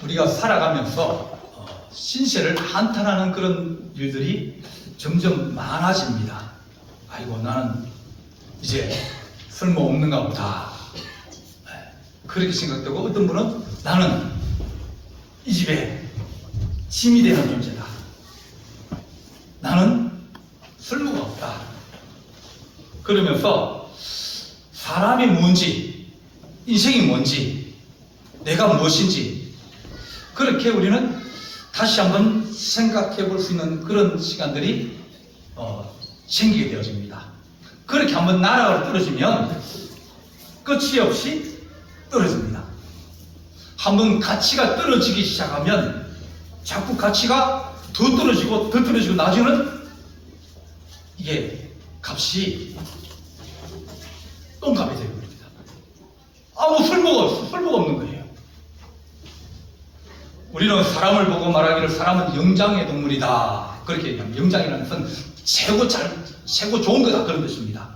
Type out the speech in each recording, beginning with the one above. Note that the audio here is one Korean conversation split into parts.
우리가 살아가면서 신세를 한탄하는 그런 일들이 점점 많아집니다. 아이고, 나는 이제 쓸모없는가 보다, 그렇게 생각되고, 어떤 분은 나는 이 집에 짐이 되는 존재다, 나는 쓸모가 없다, 그러면서 사람이 뭔지, 인생이 뭔지, 내가 무엇인지 그렇게 우리는 다시 한번 생각해 볼 수 있는 그런 시간들이 생기게 되어집니다. 그렇게 한번 나락으로 떨어지면 끝이 없이 떨어집니다. 한번 가치가 떨어지기 시작하면 자꾸 가치가 더 떨어지고 더 떨어지고, 나중에는 이게 값이 똥값이 되어버립니다. 아무 쓸모가 없는 거예요. 우리는 사람을 보고 말하기를 사람은 영장의 동물이다, 그렇게 얘기합니다. 영장이라는 것은 최고 좋은 거다, 그런 뜻입니다.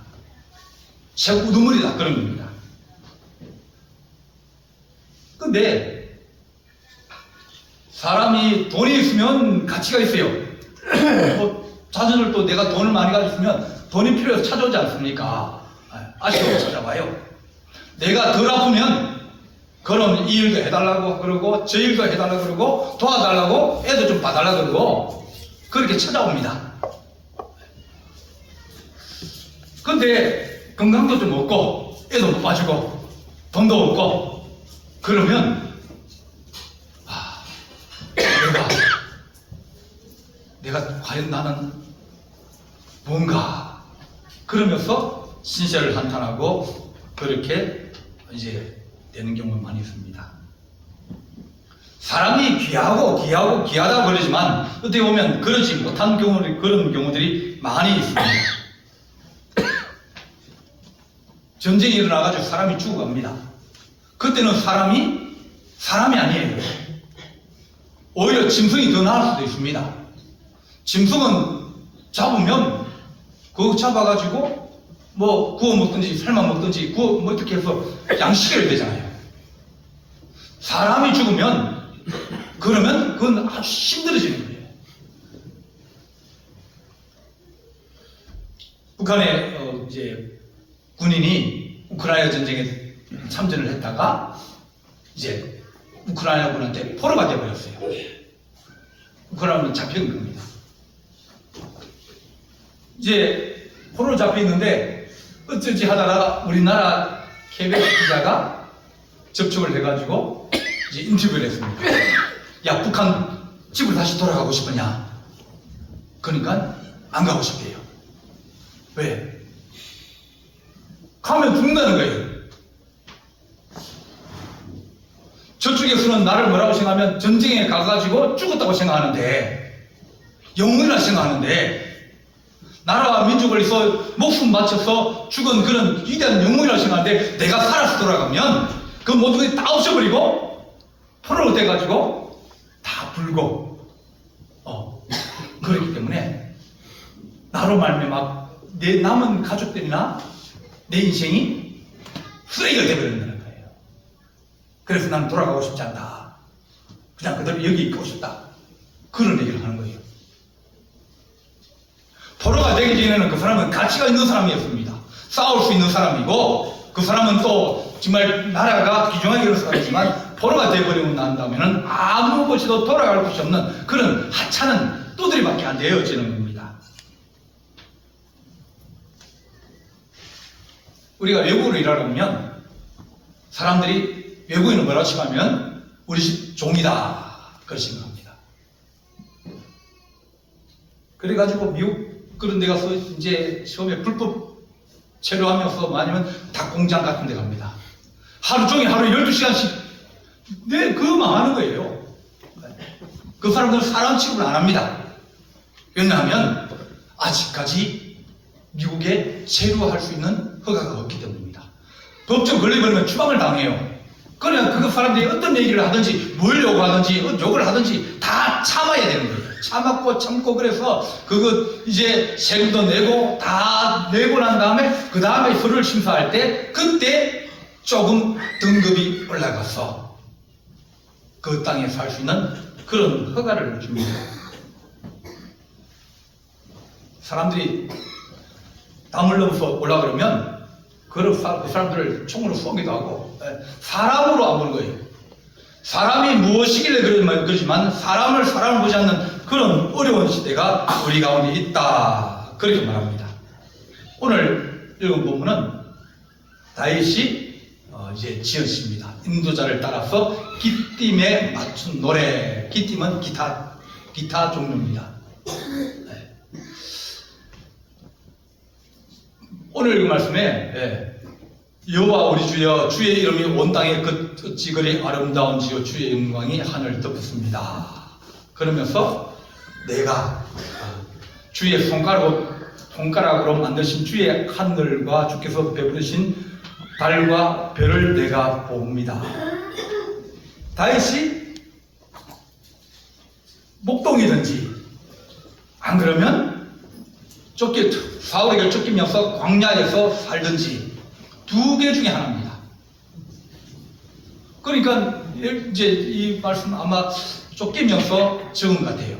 최고 우두머리다, 그런 겁니다. 근데 사람이 돈이 있으면 가치가 있어요. 자전을 내가 돈을 많이 가지고 있으면 돈이 필요해서 찾아오지 않습니까? 아직도 찾아와요. 내가 덜 아프면 그럼 이 일도 해달라고 그러고 저 일도 해달라고 그러고 도와달라고 애도 좀 봐달라고 그러고 그렇게 찾아옵니다. 근데 건강도 좀 없고 애도 못 봐주고 돈도 없고 그러면 내가 과연 나는 뭔가, 그러면서 신세를 한탄하고 그렇게 이제 되는 경우가 많이 있습니다. 사람이 귀하다고 그러지만 어떻게 보면 그러지 못한 그런 경우들이 많이 있습니다. 전쟁이 일어나가지고 사람이 죽어갑니다. 그때는 사람이 아니에요. 오히려 짐승이 더 나을 수도 있습니다. 짐승은 잡으면 그거 잡아가지고 뭐 구워 먹든지 삶아 먹든지 뭐 어떻게 해서 양식이 되잖아요. 사람이 죽으면 그러면 그건 아주 힘들어지는 거예요. 북한의 이제 군인이 우크라이나 전쟁에 참전을 했다가 이제 우크라이나군한테 포로가 되어버렸어요. 우크라이나는 잡혀간 겁니다. 이제 포로로 잡혀 있는데 어쩔지 하다가 우리나라 KBS 기자가 접촉을 해가지고 이제 인터뷰를 했습니다. 야, 북한 집으로 다시 돌아가고 싶으냐? 그러니까 안 가고 싶대요. 왜? 가면 죽는다는 거예요. 저쪽에서는 나를 뭐라고 생각하면 전쟁에 가가지고 죽었다고 생각하는데, 영웅이라 생각하는데, 나라와 민족을 위해서 목숨 바쳐서 죽은 그런 위대한 영웅이라고 생각하는데, 내가 살아서 돌아가면 그 모든 것이 다 없어버리고 포로로 돼가지고 다 불고 그렇기 때문에 나로 말미암아 내 남은 가족들이나 내 인생이 쓰레기가 되어버린다는 거예요. 그래서 나는 돌아가고 싶지 않다, 그냥 그대로 여기 있고 싶다, 그런 얘기를 하는 거예요. 포로가 되기 전에는 그 사람은 가치가 있는 사람이었습니다. 싸울 수 있는 사람이고, 그 사람은 또 정말 나라가 귀중하게 여겼지만 포로가 되어버리고 난 다음에는 아무 곳에도 돌아갈 곳이 없는 그런 하찮은 뚜드리밖에 안 되어지는 겁니다. 우리가 외국으로 일하러 가면 사람들이 외국인을 뭐라고 칭하면 우리 집 종이다, 그렇게 생각합니다. 그래가지고 미국 그런 데 가서 이제 처음에 불법 체류하면서 아니면 닭공장 같은 데 갑니다. 하루 종일 하루 12시간씩 그거 망하는 거예요. 그 사람들은 사람 취급을 안 합니다. 왜냐하면 아직까지 미국에 체류할 수 있는 허가가 없기 때문입니다. 법정 걸려버리면 추방을 당해요. 그러면 그 사람들이 어떤 얘기를 하든지 뭘 요구하든지 욕을 하든지 다 참아야 되는 거예요. 참았고 참고 그래서 그거 이제 세금도 내고 다 내고 난 다음에 그 다음에 서류를 심사할 때 그때 조금 등급이 올라가서 그 땅에 살 수 있는 그런 허가를 줍니다. 사람들이 담을 넘어서 올라가려면 그 사람들을 총으로 쏘기도 하고 사람으로 안 보는 거예요. 사람이 무엇이길래 그러지만 사람을 보지 않는 그런 어려운 시대가 우리 가운데 있다. 그렇게 말합니다. 오늘 읽은 본문은 다윗이 이제 지었습니다. 인도자를 따라서 기띔에 맞춘 노래. 기띔은 기타 종류입니다. 오늘 그 말씀에 여호와 우리 주여 주의 이름이 온 땅에 어찌 그리 아름다운지요 주의 영광이 하늘을 덮었습니다. 그러면서 내가 주의 손가락으로 만드신 주의 하늘과 주께서 베푸신 달과 별을 내가 봅니다. 다윗이 목동이든지 안 그러면 사울에게 쫓기면서 광야에서 살든지 두 개 중에 하나입니다. 그러니까 이제 이 말씀 아마 쫓기면서 적은 것 같아요.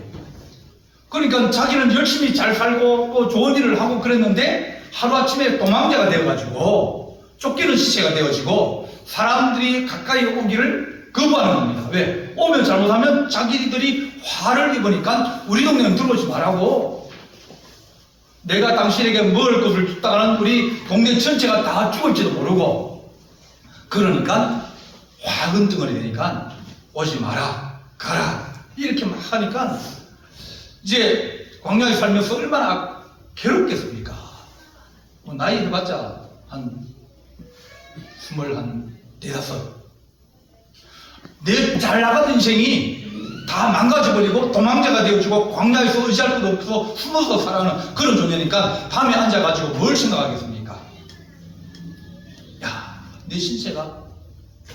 그러니까 자기는 열심히 잘 살고 또 좋은 일을 하고 그랬는데 하루아침에 도망자가 되어가지고 쫓기는 시체가 되어지고 사람들이 가까이 오기를 거부하는 겁니다. 왜? 오면 잘못하면 자기들이 화를 입으니까 우리 동네는 들어오지 말라고, 내가 당신에게 먹을 것을 줬다가는 우리 동네 전체가 다 죽을지도 모르고, 그러니까 화근덩어리 되니까 오지 마라, 가라, 이렇게 막 하니까 이제 광야에 살면서 얼마나 괴롭겠습니까? 나이 해봤자 한 24. 내 잘 나가던 인생이 다 망가져버리고 도망자가 되어지고 광야에서 의지할 것도 없어 숨어서 살아가는 그런 존재니까 밤에 앉아가지고 뭘 생각하겠습니까? 야, 내 신세가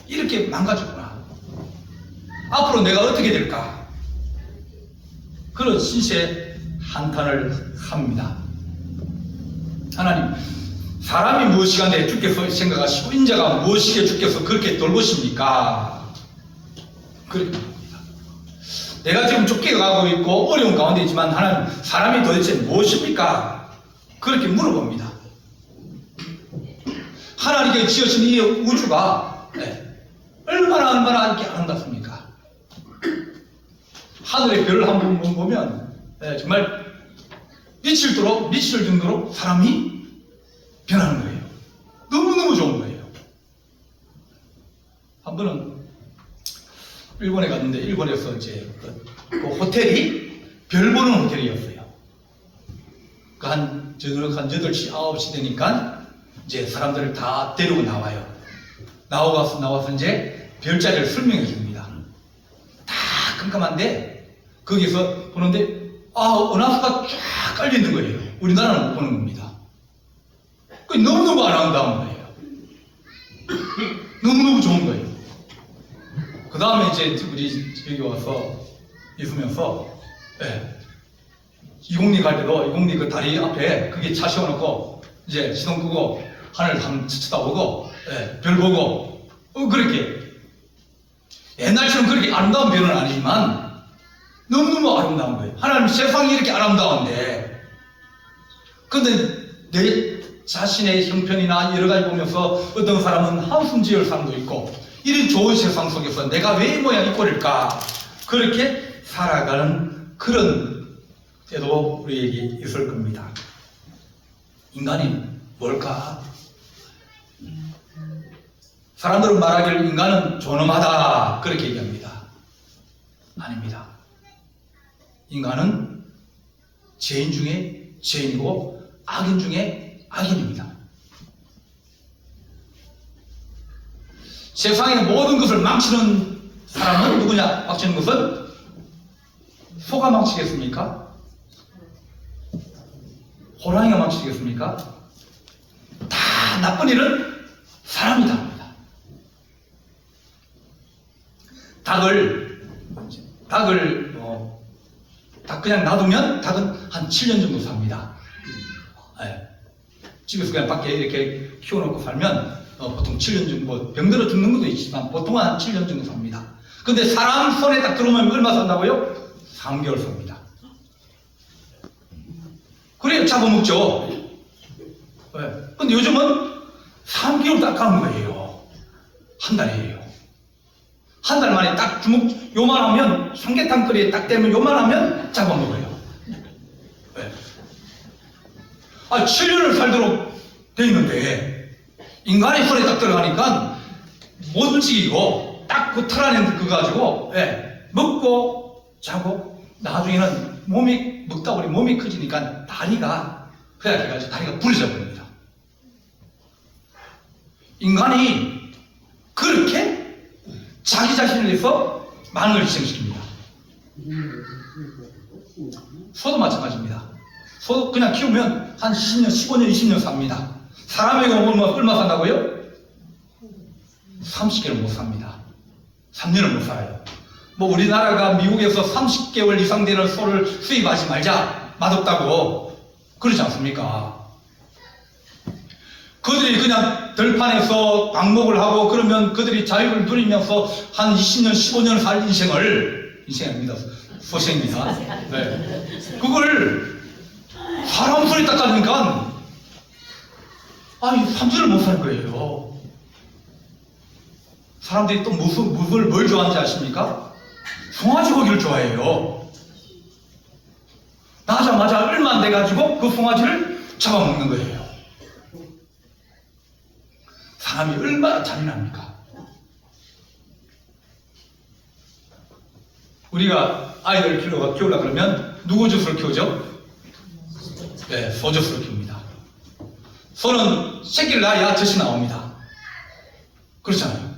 이렇게 망가졌구나. 앞으로 내가 어떻게 될까? 그런 신세 한탄을 합니다. 하나님, 사람이 무엇이간에 주께서 생각하시고 인자가 무엇이게 주께서 그렇게 돌보십니까? 그렇게 말합니다. 내가 지금 쫓겨가고 있고 어려운 가운데 있지만 하나님, 사람이 도대체 무엇입니까? 그렇게 물어봅니다. 하나님께 지으신 이 우주가 얼마나 이렇게 아름답습니까? 하늘의 별을 한번 보면 정말 미칠 정도로 사람이 변하는 거예요. 너무너무 좋은 거예요. 한 번은 일본에 갔는데, 일본에서 이제 그 호텔이 별 보는 호텔이었어요. 저녁 한 8시, 9시 되니까 이제 사람들을 다 데리고 나와요. 나와서 이제 별자리를 설명해 줍니다. 다 깜깜한데, 거기서 보는데, 은하수가 쫙 깔려있는 거예요. 우리나라는 못 보는 겁니다. 너무너무 아름다운 거예요. 너무너무 좋은 거예요. 그 다음에 이제 우리 여기 와서 있으면서, 이공리 갈 때도 이공리 그 다리 앞에 그게 차 세워놓고 이제 시동 끄고 하늘 한번 쳐다보고, 별 보고, 그렇게. 옛날처럼 그렇게 아름다운 별은 아니지만 너무너무 아름다운 거예요. 하나님, 세상이 이렇게 아름다운데, 근데 내 자신의 형편이나 여러 가지 보면서 어떤 사람은 한숨 지을 사람도 있고, 이런 좋은 세상 속에서 내가 왜 이 모양 이 꼴일까? 그렇게 살아가는 그런 때도 우리에게 있을 겁니다. 인간이 뭘까? 사람들은 말하기를 인간은 존엄하다, 그렇게 얘기합니다. 아닙니다. 인간은 죄인 중에 죄인이고 악인 중에 악인입니다. 세상의 모든 것을 망치는 사람은 누구냐? 망치는 것은 소가 망치겠습니까? 호랑이가 망치겠습니까? 다 나쁜 일은 사람이 다 합니다. 닭을 닭 그냥 놔두면 닭은 한 7년 정도 삽니다. 예. 집에서 그냥 밖에 이렇게 키워놓고 살면 보통 7년 정도, 뭐 병들어 죽는 것도 있지만 보통은 한 7년 정도 삽니다. 근데 사람 손에 딱 들어오면 얼마 산다고요? 3개월 삽니다. 그래야 잡아먹죠. 예. 근데 요즘은 3개월 딱 가는 거예요. 한 달이에요. 한 달 만에 딱 주먹 요만하면 삼계탕 끓이에 딱 되면 요만하면 잡아먹어요. 네. 7년을 살도록 돼 있는데 인간의 손에 딱 들어가니까 못 움직이고 딱 그 털 안에 그거 가지고 먹고 자고 나중에는 몸이 먹다 보니 몸이 커지니까 다리가 허약해가지고 다리가 부러져 버립니다. 인간이 그렇게 자기 자신을 위해서 많은 걸 희생시킵니다. 소도 마찬가지입니다. 소도 그냥 키우면 한 10년, 15년, 20년 삽니다. 사람에게 얼마 산다고요? 30개월 못 삽니다. 3년을 못 살아요. 뭐 우리나라가 미국에서 30개월 이상 되는 소를 수입하지 말자, 맛없다고 그러지 않습니까? 그들이 그냥 들판에서 방목을 하고 그러면 그들이 자유를 누리면서 한 20년, 15년 살 인생입니다. 소생입니다. 네. 그걸 사람 손에 딱 가니까 3주를 못 살 거예요. 사람들이 또 뭘 좋아하는지 아십니까? 송아지 고기를 좋아해요. 나자마자 얼마 안 돼가지고 그 송아지를 잡아먹는 거예요. 사람이 얼마나 잔인합니까? 우리가 아이들 키우려고 그러면 누구 젖으로 키우죠? 네, 소젖으로 키웁니다. 소는 새끼를 낳아야 젖이 나옵니다. 그렇잖아요.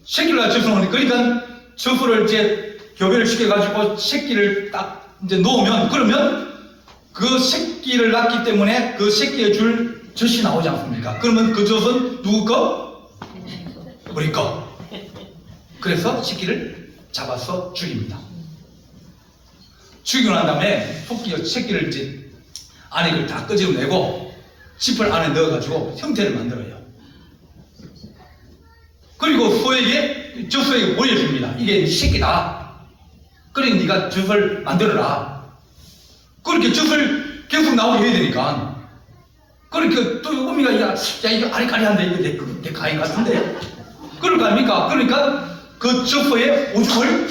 새끼를 낳아야 젖이 나오니까 그러니까 젖을 이제 교배를 시켜가지고 새끼를 딱 이제 놓으면 그러면 그 새끼를 낳기 때문에 그 새끼에 줄 젖이 나오지 않습니까? 그러면 그 젖은 누구 거? 우리 거. 그래서 새끼를 잡아서 죽입니다. 죽이고 난 다음에 새끼를 이제 안에 다 끄집어내고 짚을 안에 넣어가지고 형태를 만들어요. 그리고 젖소에게 보여줍니다. 이게 네 새끼다. 그러니 네가 젖을 만들어라. 그렇게 젖을 계속 나오게 해야 되니까. 그러니까 또 어미가 야 이거 아리까리한데 이거 내 가인 같은데 그럴 거 아닙니까? 그러니까 그 젖소에 오줌을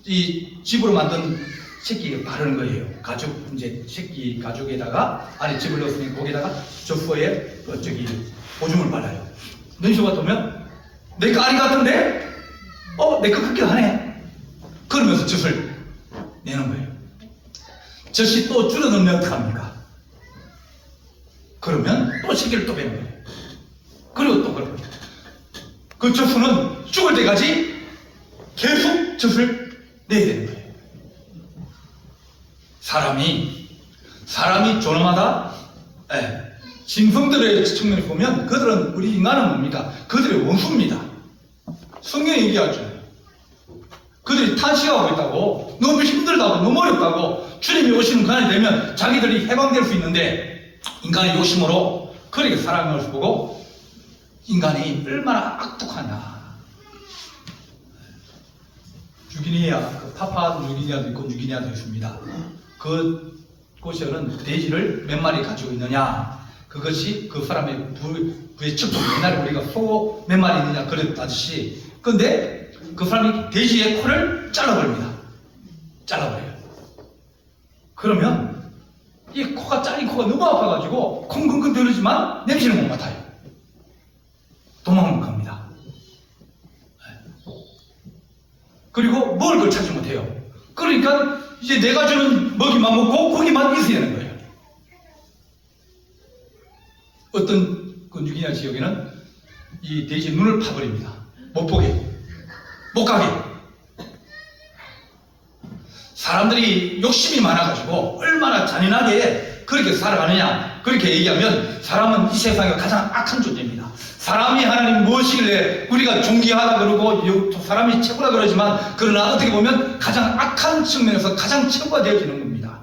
이 집으로 만든 새끼에 바르는 거예요. 가죽 이제 새끼 가죽에다가 안에 집을 넣었으니 거기다가 젖소에 오줌을 발라요. 냄새가 도면 내 거 아리 같은데 내 거 같긴 하네. 그러면서 젖을 내는 거예요. 젖이 또 줄어들면 어떡합니까? 그러면 또 새끼를 또 빼는 거예요. 그리고 또 그런 거예요. 그 젖소는 죽을 때까지 계속 젖을 내야 되는 거예요. 사람이 존엄하다? 짐승들의 측면을 보면 그들은 우리 인간은 뭡니까? 그들의 원수입니다. 성경이 얘기하죠. 그들이 탄식하고 있다고, 너무 힘들다고, 너무 어렵다고, 주님이 오시는 그날이 되면 자기들이 해방될 수 있는데 인간의 욕심으로 그렇게 살아가는 것을 보고 인간이 얼마나 악독하냐. 뉴기니아, 파푸아 뉴기니아도 있고 뉴기니아도 있습니다. 그 곳에는 돼지를 몇 마리 가지고 있느냐, 그것이 그 사람의 부의 축복. 옛날에 우리가 소 몇 마리 있느냐 그랬다듯이. 근데 그 사람이 돼지의 코를 잘라버립니다. 잘라버려요. 그러면 이 코가 잘린 코가 너무 아파가지고 콩콩콩 들리지만 냄새를 못 맡아요. 도망을 못 갑니다. 그리고 먹을 걸 찾지 못해요. 그러니까 이제 내가 주는 먹이만 먹고 고기만 있어야 되는 거예요. 어떤 그 뉴기니아 지역에는 이 돼지 눈을 파버립니다. 못 보게, 못 가게. 사람들이 욕심이 많아가지고 얼마나 잔인하게 그렇게 살아가느냐. 그렇게 얘기하면 사람은 이 세상에 가장 악한 존재입니다. 사람이 하나님 무엇이길래 우리가 존귀하다 그러고 사람이 최고라 그러지만 그러나 어떻게 보면 가장 악한 측면에서 가장 최고가 되어지는 겁니다.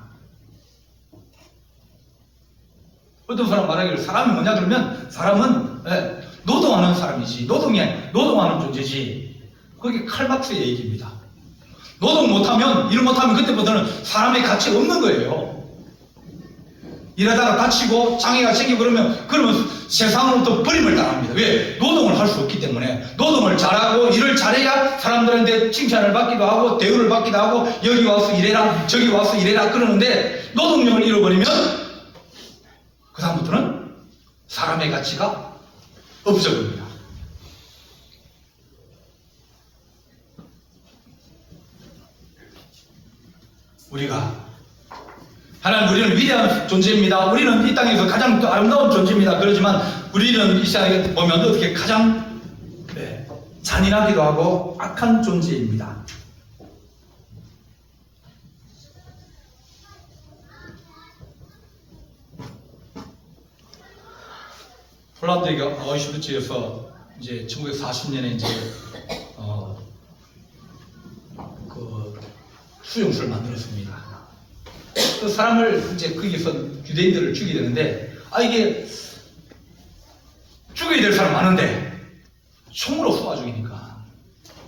어떤 사람 말하기를 사람이 뭐냐 그러면 사람은 노동하는 사람이지 노동하는 존재지. 그게 칼막스의 얘기입니다. 노동 못하면 일 못하면 그때부터는 사람의 가치 없는 거예요. 일하다가 다치고 장애가 생기고 그러면 세상으로부터 버림을 당합니다. 왜? 노동을 할 수 없기 때문에. 노동을 잘하고 일을 잘해야 사람들한테 칭찬을 받기도 하고 대우를 받기도 하고 여기 와서 일해라 저기 와서 일해라 그러는데 노동력을 잃어버리면 그 다음부터는 사람의 가치가 없어집니다. 우리는 위대한 존재입니다. 우리는 이 땅에서 가장 아름다운 존재입니다. 그렇지만 우리는 이 세상에 보면 어떻게 가장 잔인하기도 하고 악한 존재입니다. 폴란드의 아우슈비츠에서 이제 1940년에 이제 그 수용소를 만들었습니다. 그 사람을 이제 거기서 유대인들을 죽이게 되는데 이게 죽여야 될 사람 많은데 총으로 쏘아 죽이니까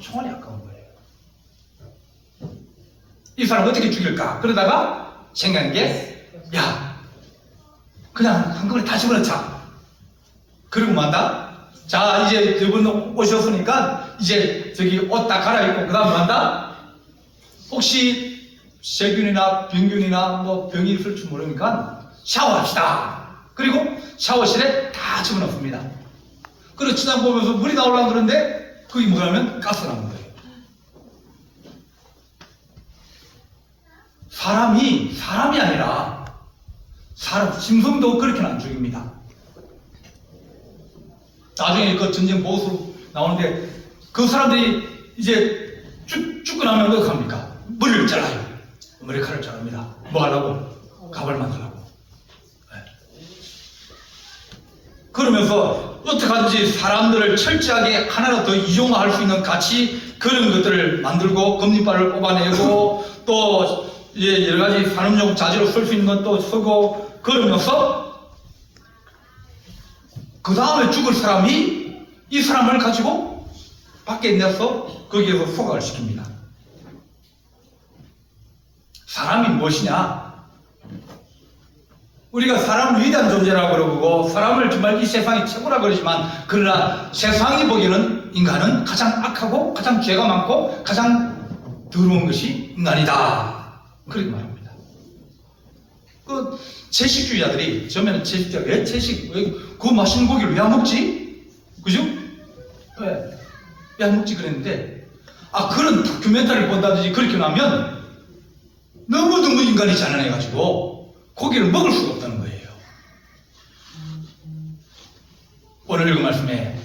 총알이 아까운 거예요. 이 사람 어떻게 죽일까? 그러다가 생각한 게 그냥 한꺼번에 다 집어넣자. 그리고 만다. 자, 이제 여러분 오셨으니까 이제 저기 옷 다 갈아입고 그 다음 만다. 혹시 세균이나 병균이나 뭐 병이 있을지 모르니까 샤워합시다. 그리고 샤워실에 다 집어넣습니다. 그리고 지나 보면서 물이 나오려고 그러는데 그게 뭐냐면 가스가 나는 거예요. 사람이 아니라 짐승도 그렇게는 안 죽입니다. 나중에 그 전쟁 보고서로 나오는데 그 사람들이 이제 죽고 나면 어떻게 합니까? 머리를 잘라요. 머리카락을 자릅니다. 뭐 하려고? 가발 만들라고. 그러면서 어떻게든지 사람들을 철저하게 하나로 더 이용할 수 있는 가치 그런 것들을 만들고 금리발을 뽑아내고 또 여러 가지 산업용 자재로 쓸 수 있는 것도 쓰고 그러면서 그 다음에 죽을 사람이 이 사람을 가지고 밖에 내서 거기에서 소각을 시킵니다. 사람이 무엇이냐? 우리가 사람을 위대한 존재라고 그러고 사람을 정말 이 세상이 최고라고 그러지만 그러나 세상이 보기에는 인간은 가장 악하고 가장 죄가 많고 가장 더러운 것이 인간이다. 그렇게 말합니다. 그 채식주의자들이 처음에는 왜 그 맛있는 고기를 왜 안 먹지? 그죠? 왜 안 먹지 그랬는데 그런 다큐멘터리를 본다든지 그렇게 나면 너무너무 인간이 가난해가지고 고기를 먹을 수가 없다는 거예요. 오늘 읽은 말씀에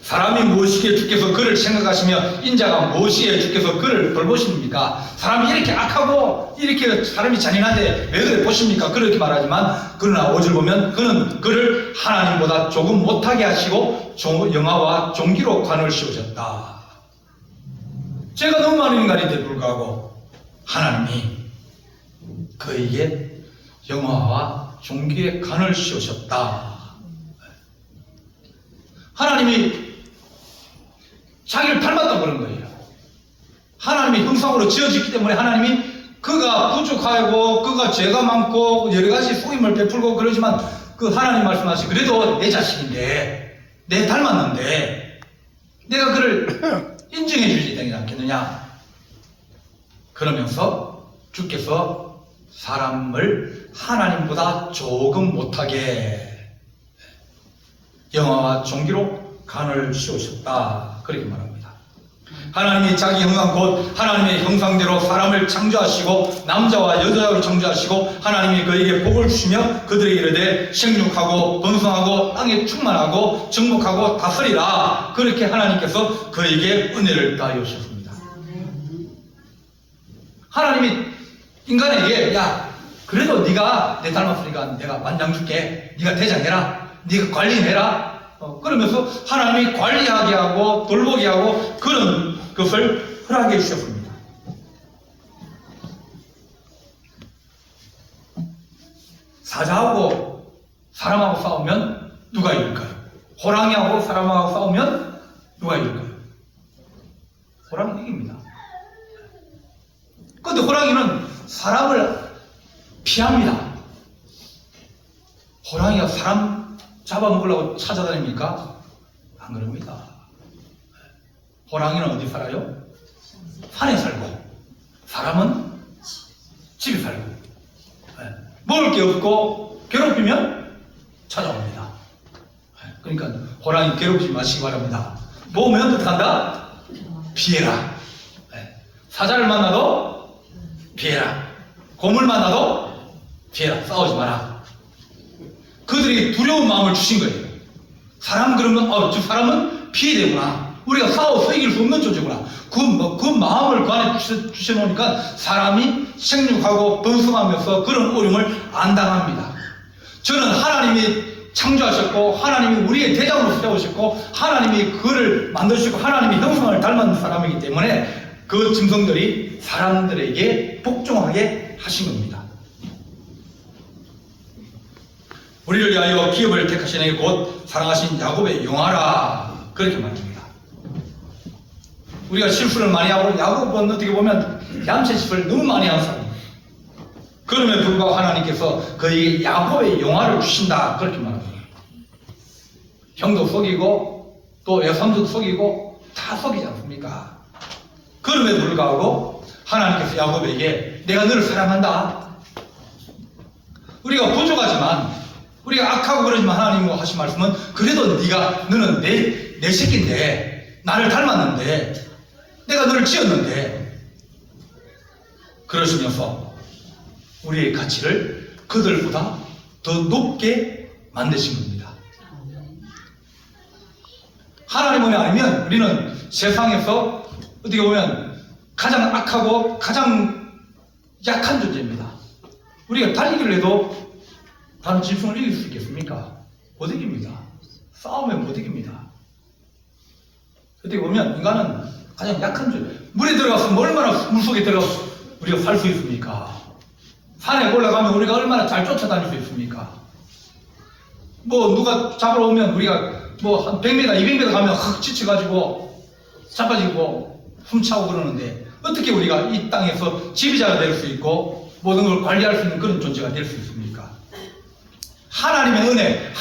사람이 무엇이기에 주께서 그를 생각하시며 인자가 무엇이기에 주께서 그를 돌보십니까? 사람이 이렇게 악하고 이렇게 사람이 잔인한데 왜 그래 보십니까? 그렇게 말하지만 그러나 5절 보면 그는 그를 하나님보다 조금 못하게 하시고 영화와 종기로 관을 씌우셨다. 죄가 너무 많은 인간인데 불구하고 하나님이 그에게 영화와 종기의 간을 씌우셨다. 하나님이 자기를 닮았다고 그런 거예요. 하나님이 형상으로 지어졌기 때문에 하나님이 그가 부족하고 그가 죄가 많고 여러 가지 속임을 베풀고 그러지만 그 하나님 말씀하시 그래도 내 자식인데 내 닮았는데 내가 그를 인정해 주지 되지 않겠느냐. 그러면서 주께서 사람을 하나님보다 조금 못하게 영화와 종기로 간을 씌우셨다. 그렇게 말합니다. 하나님이 자기 형상 곧 하나님의 형상대로 사람을 창조하시고 남자와 여자로 창조하시고 하나님이 그에게 복을 주시며 그들에게 이르되 생육하고 번성하고 땅에 충만하고 정복하고 다스리라. 그렇게 하나님께서 그에게 은혜를 다하여 주셨습니다. 하나님이 인간에게 그래도 네가 내 닮았으니까 내가 만장 줄게. 네가 대장해라. 네가 관리해라. 그러면서 하나님이 관리하게 하고 돌보게 하고 그런 것을 허락해 주셨습니다. 사자하고 사람하고 싸우면 누가 이길까요? 호랑이하고 사람하고 싸우면 누가 이길까요? 호랑이 이깁니다. 그런데 호랑이는 사람을 피합니다. 호랑이가 사람 잡아먹으려고 찾아다닙니까? 안 그럽니다. 호랑이는 어디 살아요? 산에 살고 사람은 집에 살고 먹을 게 없고 괴롭히면 찾아옵니다. 그러니까 호랑이 괴롭히지 마시기 바랍니다. 먹으면 어떻게 한다? 피해라. 사자를 만나도 피해라. 곰을 만나도 피해라. 싸우지 마라. 그들이 두려운 마음을 주신 거예요. 사람 그러면 저 사람은 피해되구나. 우리가 싸워서 이길 수 없는 존재구나. 그 마음을 그 안에 주셔놓으니까 사람이 생육하고 번성하면서 그런 어려움을 안 당합니다. 저는 하나님이 창조하셨고 하나님이 우리의 대장으로 세우셨고 하나님이 그를 만드시고 하나님의 형상을 닮은 사람이기 때문에 그 짐승들이 사람들에게 복종하게 하신 겁니다. 우리를 위하여 기업을 택하신 이곧 사랑하신 야곱의 영화라 그렇게 말합니다. 우리가 실수를 많이 하고 야곱은 어떻게 보면 얌체짓을 너무 많이 한 사람입니다. 그럼에도 불구하고 하나님께서 그에게 야곱의 영화를 주신다 그렇게 말합니다. 형도 속이고 또 외삼도 속이고 다 속이지 않습니까? 그럼에도 불구하고 하나님께서 야곱에게 내가 너를 사랑한다. 우리가 부족하지만 우리가 악하고 그러지만 하나님 하신 말씀은 그래도 너는 내 새끼인데 나를 닮았는데 내가 너를 지었는데 그러시면서 우리의 가치를 그들보다 더 높게 만드신 겁니다. 하나님은 아니면 우리는 세상에서 어떻게 보면 가장 악하고 가장 약한 존재입니다. 우리가 달리기를 해도 다른 짐승을 이길 수 있겠습니까? 못 이깁니다. 싸우면 못 이깁니다. 어떻게 보면 인간은 가장 약한 존재. 물에 들어갔으면 얼마나 물속에 들어가서 우리가 살 수 있습니까? 산에 올라가면 우리가 얼마나 잘 쫓아다닐 수 있습니까? 누가 잡으러 오면 우리가 한 100m, 200m 가면 흑 지쳐가지고 자빠지고 숨차고 그러는데 어떻게 우리가 이 땅에서 지휘자가 될 수 있고 모든 걸 관리할 수 있는 그런 존재가 될 수 있습니까? 하나님의 은혜,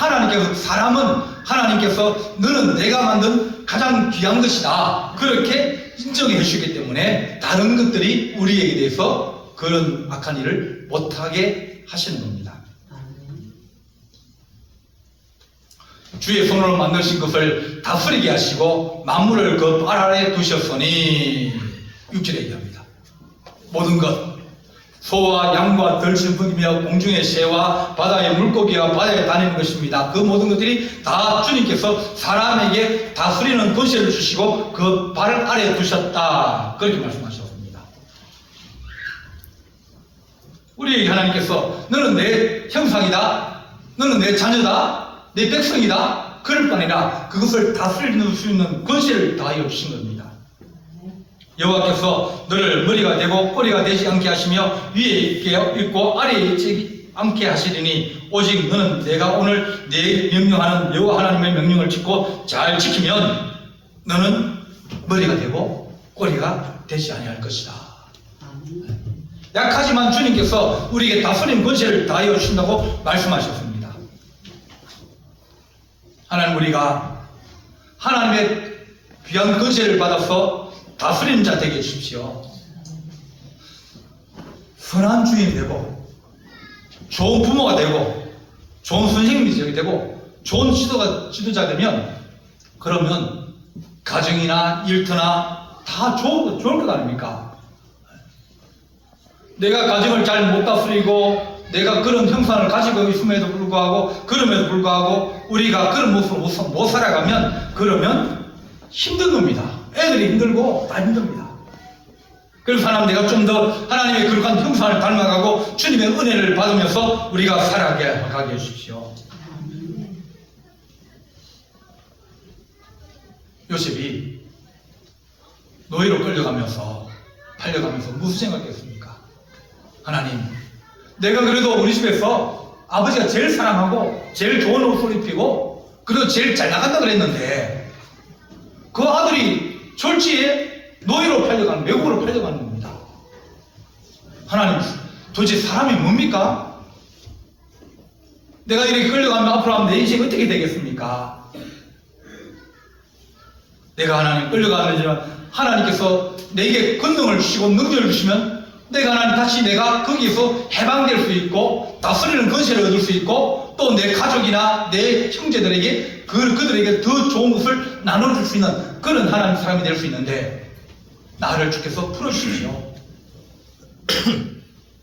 하나님께서 너는 내가 만든 가장 귀한 것이다. 그렇게 인정해 주시기 때문에 다른 것들이 우리에게 대해서 그런 악한 일을 못하게 하시는 겁니다. 주의 손으로 만드신 것을 다스리게 하시고 만물을 그 발 아래에 두셨으니 6절에 얘기합니다. 모든 것 소와 양과 들짐승이며 공중의 새와 바다의 물고기와 바다에 다니는 것입니다. 그 모든 것들이 다 주님께서 사람에게 다스리는 권세를 주시고 그 발 아래에 두셨다. 그렇게 말씀하셨습니다. 우리에게 하나님께서 너는 내 형상이다. 너는 내 자녀다. 내 백성이다. 그럴 뿐 아니라 그것을 다스릴 수 있는 권세를 다하여 주신 겁니다. 여호와께서 너를 머리가 되고 꼬리가 되지 않게 하시며 위에 있고 아래에 있지 않게 하시리니 오직 너는 내가 오늘 내 명령하는 여호와 하나님의 명령을 짓고 잘 지키면 너는 머리가 되고 꼬리가 되지 아니할 것이다. 약하지만 주님께서 우리에게 다스림 권세를 다하여 주신다고 말씀하셨습니다. 하나님 우리가 하나님의 귀한 권세를 받아서 다스리는 자 되게 해주십시오. 선한 주인이 되고 좋은 부모가 되고 좋은 선생님이 되고 좋은 지도자 되면 그러면 가정이나 일터나 다 좋을 것 아닙니까? 내가 가정을 잘 못 다스리고 내가 그런 형상을 가지고 있음에도 불구하고 우리가 그런 모습으로 못 살아가면 그러면 힘든 겁니다. 애들이 힘들고 다 힘듭니다. 그래서 하나님 내가 좀 더 하나님의 거룩한 형상을 닮아가고 주님의 은혜를 받으면서 우리가 살아가게 해주십시오. 요셉이 노예로 끌려가면서 팔려가면서 무슨 생각했습니까? 하나님, 내가 그래도 우리 집에서 아버지가 제일 사랑하고 제일 좋은 옷을 입히고 그리고 제일 잘 나간다 그랬는데 그 아들이 졸지에 노예로 팔려가는, 외국으로 팔려가는 겁니다. 하나님, 도대체 사람이 뭡니까? 내가 이렇게 끌려가면 앞으로 내 인생이 어떻게 되겠습니까? 내가 하나님 끌려가면 하나님께서 내게 권능을 주시고 능력을 주시면 내가 하나님 다시 내가 거기에서 해방될 수 있고 다스리는 권세를 얻을 수 있고 또 내 가족이나 내 형제들에게 그들에게 더 좋은 것을 나눠줄 수 있는 그런 하나님 사람이 될 수 있는데 나를 주께서 풀어주십시오.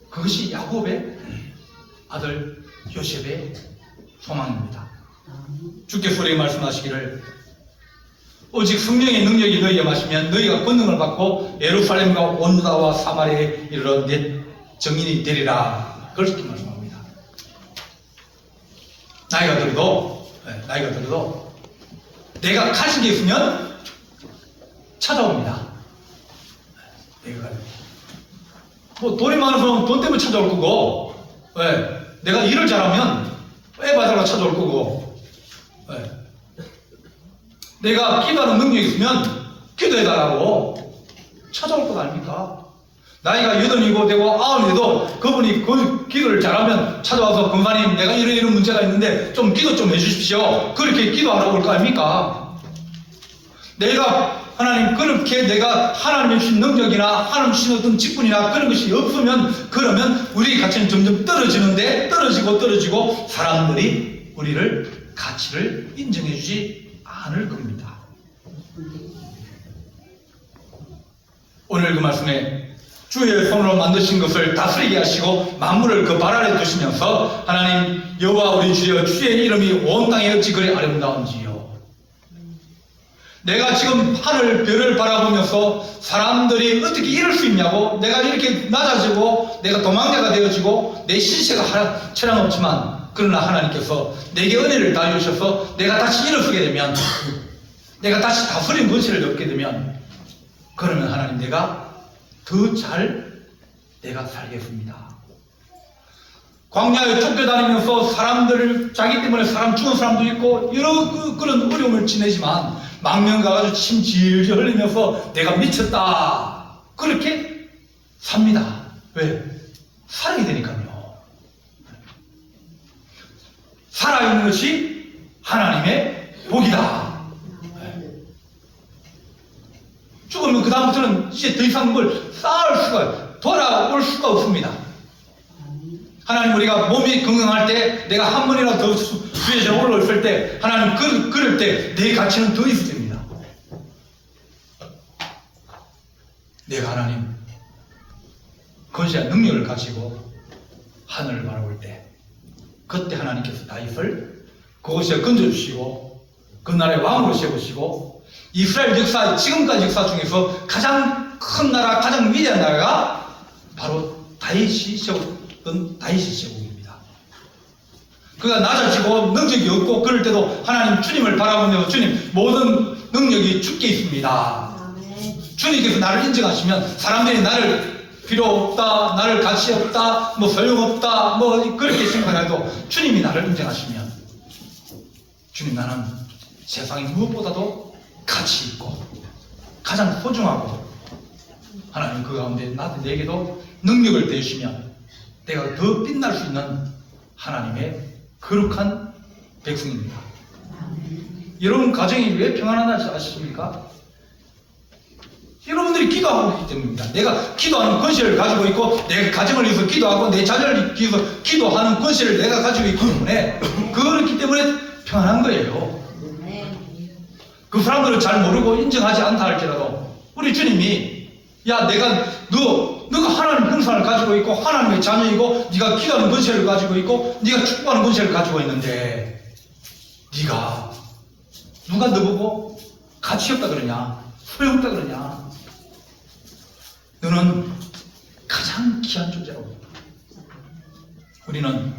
그것이 야곱의 아들 요셉의 소망입니다. 주께서 우리에게 말씀하시기를 오직 성령의 능력이 너희에 마시면 너희가 권능을 받고 예루살렘과 온 유다와 사마리아에 이르러 내 증인이 되리라. 그렇게 말씀합니다. 나이가 들어도 내가 가진 게 있으면 찾아옵니다. 내가 뭐 돈이 많아서 돈 때문에 찾아올 거고, 내가 일을 잘하면 애 받으러 찾아올 거고, 내가 기도하는 능력이 있으면 기도해달라고 찾아올 것 아닙니까? 나이가 80이고 되고 90이도 그분이 그 기도를 잘하면 찾아와서 권사님 내가 이런 문제가 있는데 좀 기도 좀 해주십시오. 그렇게 기도하러 올 거 아닙니까? 내가 하나님 그렇게 내가 하나님의 주신 능력이나 하나님 주신 어떤 직분이나 그런 것이 없으면 그러면 우리 가치는 점점 떨어지는데 떨어지고 사람들이 우리를 가치를 인정해 주지 않을 겁니다. 오늘 그 말씀에 주의 손으로 만드신 것을 다스리게 하시고 만물을 그 발 아래 두시면서 하나님 여호와 우리 주여 주의 이름이 온 땅에 어찌 그리 아름다운지요. 내가 지금 하늘 별을 바라보면서 사람들이 어떻게 이럴 수 있냐고 내가 이렇게 낮아지고 내가 도망자가 되어지고 내 신세가 체량없지만 그러나 하나님께서 내게 은혜를 다해주셔서 내가 다시 일어서게 되면 내가 다시 다스린 권세를 얻게 되면 그러면 하나님 내가 더 잘 내가 살겠습니다. 광야에 쫓겨다니면서 사람들을 자기 때문에 사람 죽은 사람도 있고 여러 그런 어려움을 지내지만 망명 가가지고 침 질질 흘리면서 내가 미쳤다 그렇게 삽니다. 왜? 살아야 되니까요. 살아있는 것이 하나님의 복이다. 죽으면 그 다음부터는 이제 더 이상 뭘 쌓을 수가 돌아올 수가 없습니다. 하나님 우리가 몸이 건강할 때 내가 한 번이라도 더 주에 올라올 때 하나님 그럴 때 내 가치는 더 있을 때입니다. 내가 하나님 권세와 능력을 가지고 하늘을 바라볼 때 그때 하나님께서 다윗을 그곳에 건져주시고 그 나라의 왕으로 세우시고 이스라엘 역사 지금까지 역사 중에서 가장 큰 나라 가장 위대한 나라가 바로 다윗이 세웠던 다윗의 제국입니다. 그가 낮아지고 능력이 없고 그럴 때도 하나님 주님을 바라보면서 주님 모든 능력이 주께 있습니다. 주님께서 나를 인정하시면 사람들이 나를 필요 없다, 나를 가치 없다, 뭐 소용없다, 뭐 그렇게 생각해도 주님이 나를 인정하시면 주님 나는 세상에 무엇보다도 가치 있고 가장 소중하고 하나님 그 가운데 내게도 능력을 대주시면 내가 더 빛날 수 있는 하나님의 거룩한 백성입니다. 여러분 가정이 왜 평안하다 아십니까? 여러분들이 기도하고 있기 때문입니다. 내가 기도하는 권세를 가지고 있고 내 가정을 위해서 기도하고 내 자녀를 위해서 기도하는 권세를 내가 가지고 있기 때문에 그렇기 때문에 평안한 거예요. 그 사람들은 잘 모르고 인정하지 않다 할지라도 우리 주님이 야 내가 너가 하나님 형상을 가지고 있고 하나님의 자녀이고 네가 기도하는 권세를 가지고 있고 네가 축복하는 권세를 가지고 있는데 네가 누가 너보고 가치 없다 그러냐 소용없다 그러냐 너는 가장 귀한 존재라고. 우리는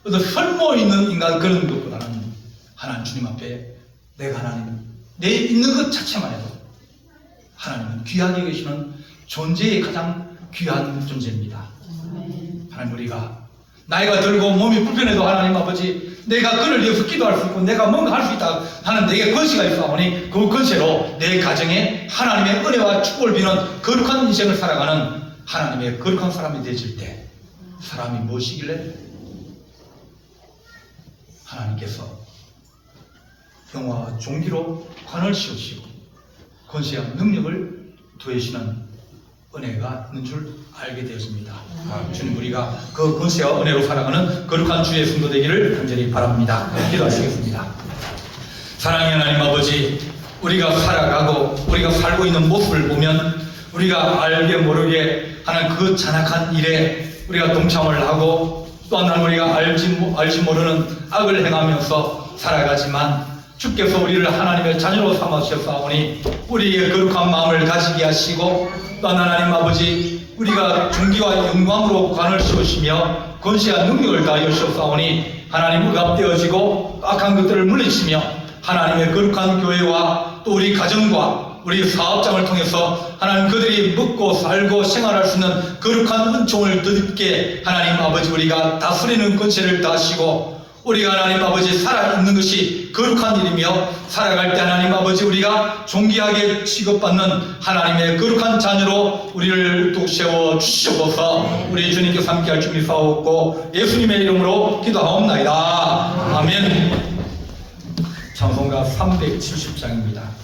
어떤 설모 있는 인간 그런 것보다는 하나님 주님 앞에 내가 하나님 내 있는 것 자체만 해도 하나님은 귀하게 계시는 존재의 가장 귀한 존재입니다. 하나님, 우리가 나이가 들고 몸이 불편해도 하나님 아버지 내가 그를 위해서 기도할 수 있고 내가 뭔가 할 수 있다 하는 내게 권세가 있사오니 그 권세로 내 가정에 하나님의 은혜와 축복을 비는 거룩한 인생을 살아가는 하나님의 거룩한 사람이 되어질 때 사람이 무엇이길래 하나님께서 영화와 종기로 관을 씌우시고 권세와 능력을 더해시는 은혜가 있는 줄 알게 되었습니다. 주님, 우리가 그 권세와 은혜로 살아가는 거룩한 주의 성도 되기를 간절히 바랍니다. 기도하시겠습니다. 사랑의 하나님 아버지, 우리가 살아가고 우리가 살고 있는 모습을 보면 우리가 알게 모르게 하는 그 잔악한 일에 우리가 동참을 하고 또한 우리가 알지 모르는 악을 행하면서 살아가지만 주께서 우리를 하나님의 자녀로 삼으셨사오니 우리의 거룩한 마음을 가지게 하시고 또한 하나님 아버지 우리가 존귀와 영광으로 관을 씌우시며 권세와 능력을 다하여 주셨사오니 하나님 의갑되어지고 악한 것들을 물리치며 하나님의 거룩한 교회와 또 우리 가정과 우리 사업장을 통해서 하나님 그들이 먹고 살고 생활할 수 있는 거룩한 은총을 덧입게 하나님 아버지 우리가 다스리는 권세를 다하시고 우리가 하나님 아버지 살아있는 것이 거룩한 일이며 살아갈 때 하나님 아버지 우리가 존귀하게 취급받는 하나님의 거룩한 자녀로 우리를 또 세워주시옵소서. 우리 주님께서 함께할 줄 믿사옵고 예수님의 이름으로 기도하옵나이다. 아멘. 찬송가 370장입니다.